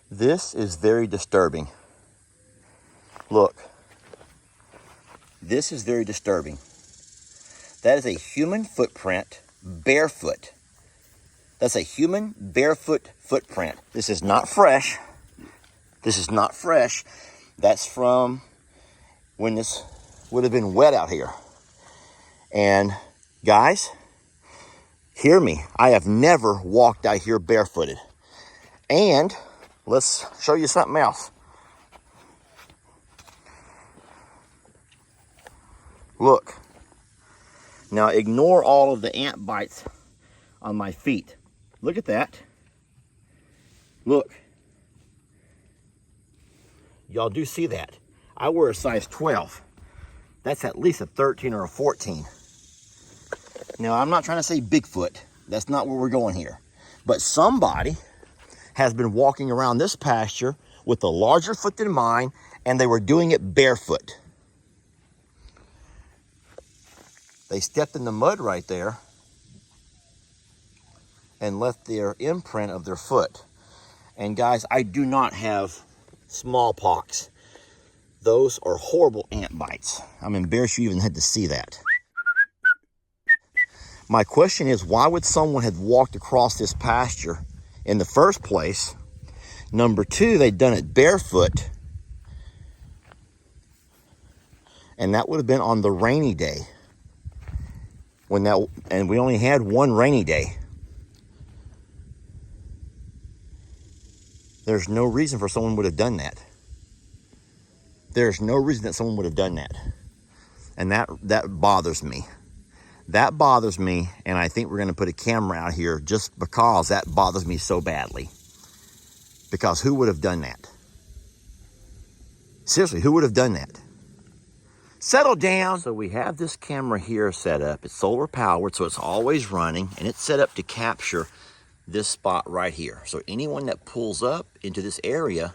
This is very disturbing. Look, this is very disturbing. That is a human footprint, barefoot. That's a human barefoot footprint. This is not fresh. This is not fresh. That's from when this would have been wet out here. And guys, hear me. I have never walked out here barefooted. And let's show you something else. Look. Now ignore all of the ant bites on my feet. Look at that. Look. Y'all do see that. I wear a size 12. That's at least a 13 or a 14. Now, I'm not trying to say Bigfoot. That's not where we're going here. But somebody has been walking around this pasture with a larger foot than mine, and they were doing it barefoot. They stepped in the mud right there and left their imprint of their foot. And guys, I do not have smallpox. Those are horrible ant bites. I'm embarrassed you even had to see that. My question is, why would someone have walked across this pasture in the first place? Number two, they'd done it barefoot. And that would have been on the rainy day. And we only had one rainy day. There's no reason for someone would have done that. There's no reason that someone would have done that. And that bothers me. That bothers me, and I think we're going to put a camera out here just because that bothers me so badly. Because who would have done that? Seriously, who would have done that? Settle down. So we have this camera here set up. It's solar powered, so it's always running, and it's set up to capture this spot right here. So anyone that pulls up into this area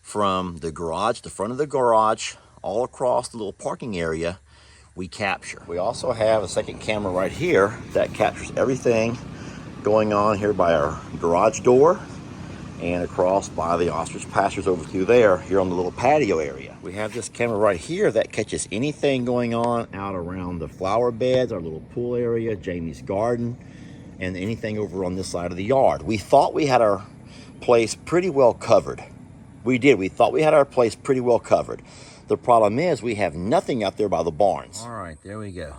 from the garage, the front of the garage, all across the little parking area, we capture. We also have a second camera right here that captures everything going on here by our garage door and across by the ostrich pastures over through there, here on the little patio area. We have this camera right here that catches anything going on out around the flower beds, our little pool area, Jamie's garden, and anything over on this side of the yard. We thought we had our place pretty well covered. We did. We thought we had our place pretty well covered. The problem is we have nothing out there by the barns. All right, there we go.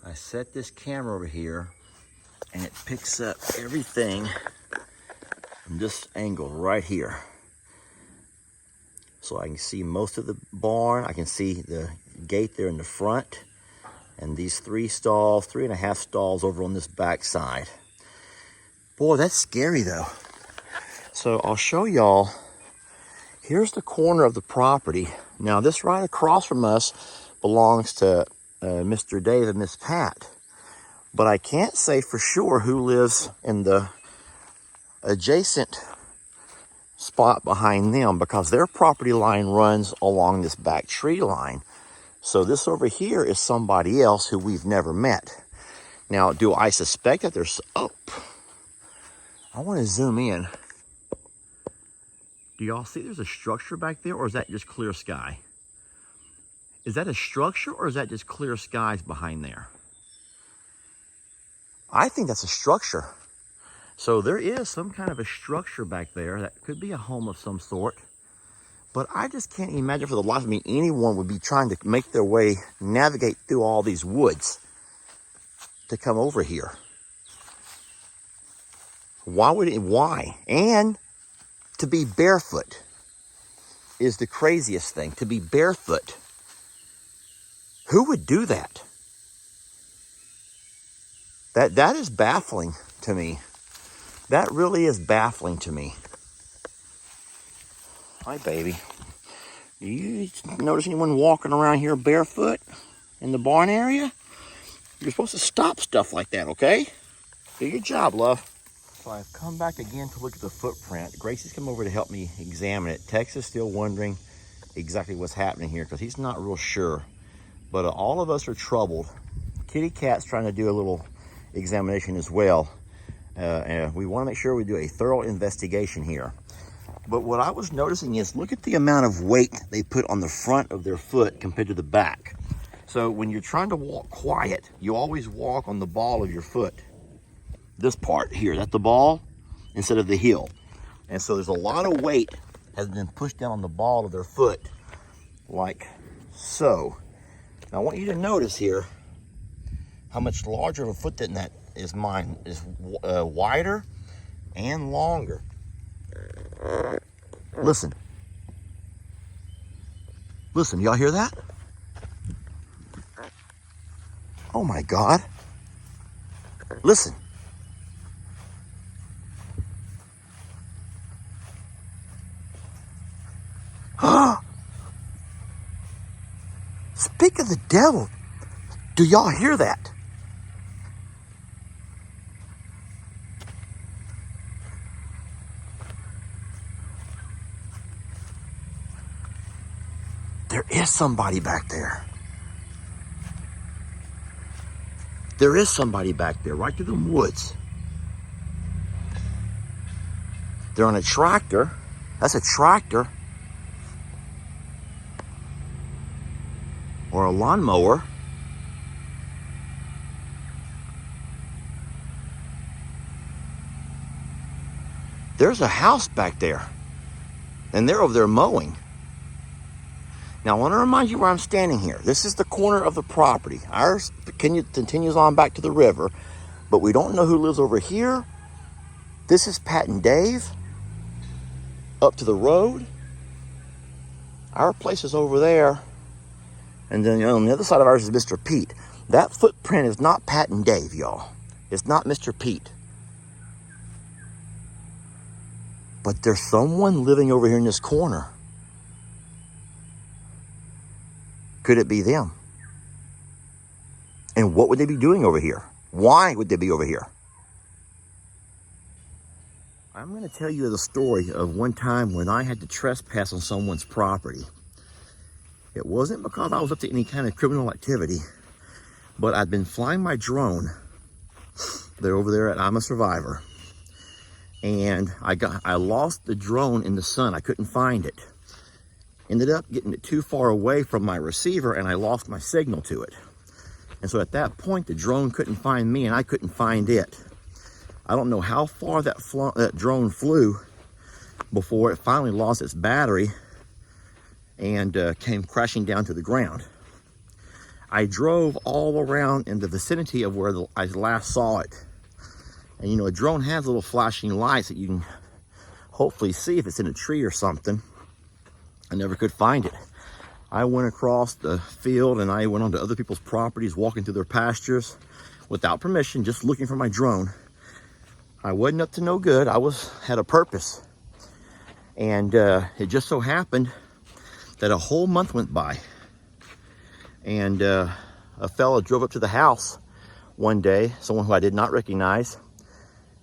I set this camera over here, and it picks up everything from this angle right here. So I can see most of the barn. I can see the gate there in the front, and these 3.5 stalls over on this back side. Boy, that's scary though. So I'll show y'all. Here's the corner of the property. Now this right across from us belongs to Mr. Dave and Miss Pat. But I can't say for sure who lives in the adjacent spot behind them, because their property line runs along this back tree line. So this over here is somebody else who we've never met. Now, do I suspect that there's... Oh, I want to zoom in. Do y'all see there's a structure back there, or is that just clear sky? Is that a structure, or is that just clear skies behind there? I think that's a structure. So there is some kind of a structure back there that could be a home of some sort. But I just can't imagine for the life of me anyone would be trying to make their way, navigate through all these woods to come over here. Why would it? Why? And to be barefoot is the craziest thing. To be barefoot. Who would do that? That is baffling to me. That really is baffling to me. Hi, baby. Do you notice anyone walking around here barefoot in the barn area? You're supposed to stop stuff like that, okay? Do your job, love. So I've come back again to look at the footprint. Gracie's come over to help me examine it. Tex is still wondering exactly what's happening here because he's not real sure. But all of us are troubled. Kitty Cat's trying to do a little examination as well. And we want to make sure we do a thorough investigation here. But what I was noticing is, look at the amount of weight they put on the front of their foot compared to the back. So when you're trying to walk quiet, you always walk on the ball of your foot. This part here, that's the ball instead of the heel. And so there's a lot of weight has been pushed down on the ball of their foot, like so. Now I want you to notice here how much larger of a foot than that is mine. Is wider and longer. Listen. Listen, y'all hear that? Oh my God. Listen. Speak of the devil. Do y'all hear that? There is somebody back there. There is somebody back there, right through the woods. They're on a tractor. That's a tractor. Or a lawnmower. There's a house back there. And they're over there mowing. Now I want to remind you where I'm standing here. This is the corner of the property. Ours continues on back to the river, but we don't know who lives over here. This is Pat and Dave. Up to the road. Our place is over there. And then on the other side of ours is Mr. Pete. That footprint is not Pat and Dave, y'all. It's not Mr. Pete. But there's someone living over here in this corner. Could it be them? And what would they be doing over here? Why would they be over here? I'm going to tell you the story of one time when I had to trespass on someone's property. It wasn't because I was up to any kind of criminal activity, but I'd been flying my drone. They're over there at I'm a Survivor. And I lost the drone in the sun. I couldn't find it. Ended up getting it too far away from my receiver, and I lost my signal to it. And so at that point, the drone couldn't find me, and I couldn't find it. I don't know how far that drone flew before it finally lost its battery and came crashing down to the ground. I drove all around in the vicinity of where I last saw it. And you know, a drone has little flashing lights that you can hopefully see if it's in a tree or something. I never could find it. I went across the field and I went onto other people's properties, walking through their pastures without permission, just looking for my drone. I wasn't up to no good. I had a purpose. And it just so happened that a whole month went by. And a fella drove up to the house one day, someone who I did not recognize.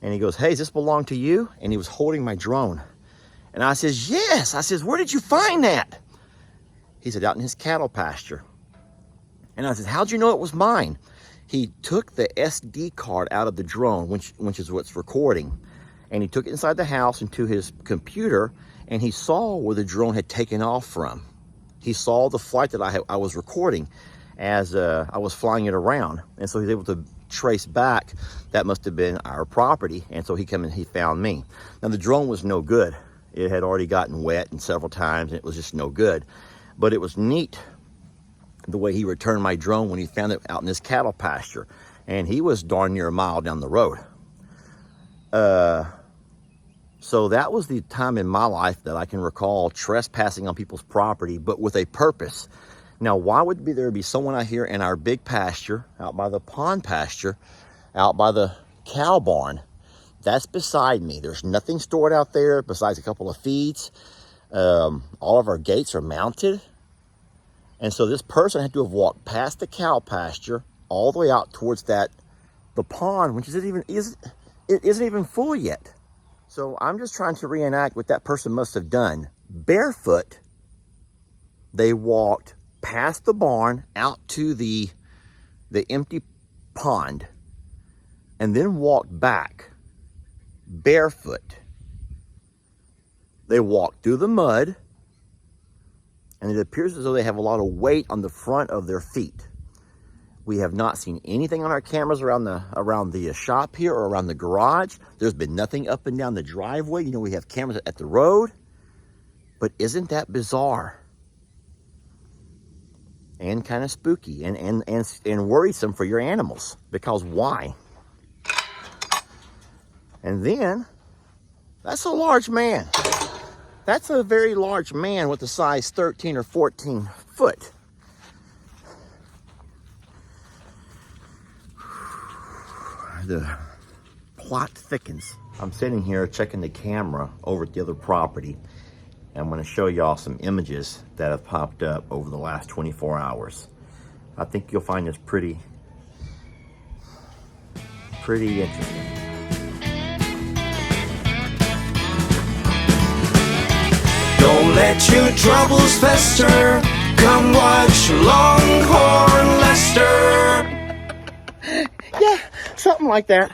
And he goes, "Hey, does this belong to you?" And he was holding my drone. And I says, "Yes." I says, "Where did you find that?" He said, "Out in his cattle pasture." And I said, "How'd you know it was mine?" He took the SD card out of the drone, which is what's recording. And he took it inside the house into his computer, and he saw where the drone had taken off from. He saw the flight that I was recording as I was flying it around. And so he was able to trace back that must have been our property. And so he came and he found me. Now the drone was no good. It had already gotten wet and several times, and it was just no good. But it was neat the way he returned my drone when he found it out in this cattle pasture. And he was darn near a mile down the road. So that was the time in my life that I can recall trespassing on people's property, but with a purpose. Now, why would there be someone out here in our big pasture, out by the pond pasture, out by the cow barn? That's beside me. There's nothing stored out there besides a couple of feeds. All of our gates are mounted. And so this person had to have walked past the cow pasture all the way out towards the pond, which isn't even full yet. So I'm just trying to reenact what that person must have done. Barefoot, they walked past the barn out to the empty pond and then walked back barefoot. They walk through the mud, and it appears as though they have a lot of weight on the front of their feet. We have not seen anything on our cameras around the shop here or around the garage. There's been nothing up and down the driveway. You know, we have cameras at the road. But isn't that bizarre? And kind of spooky and worrisome for your animals. Because why? And then, that's a large man. That's a very large man with a size 13 or 14 foot. The plot thickens. I'm sitting here checking the camera over at the other property. And I'm going to show y'all some images that have popped up over the last 24 hours. I think you'll find this pretty interesting. Don't let your troubles fester. Come watch Longhorn Lester. Yeah, something like that.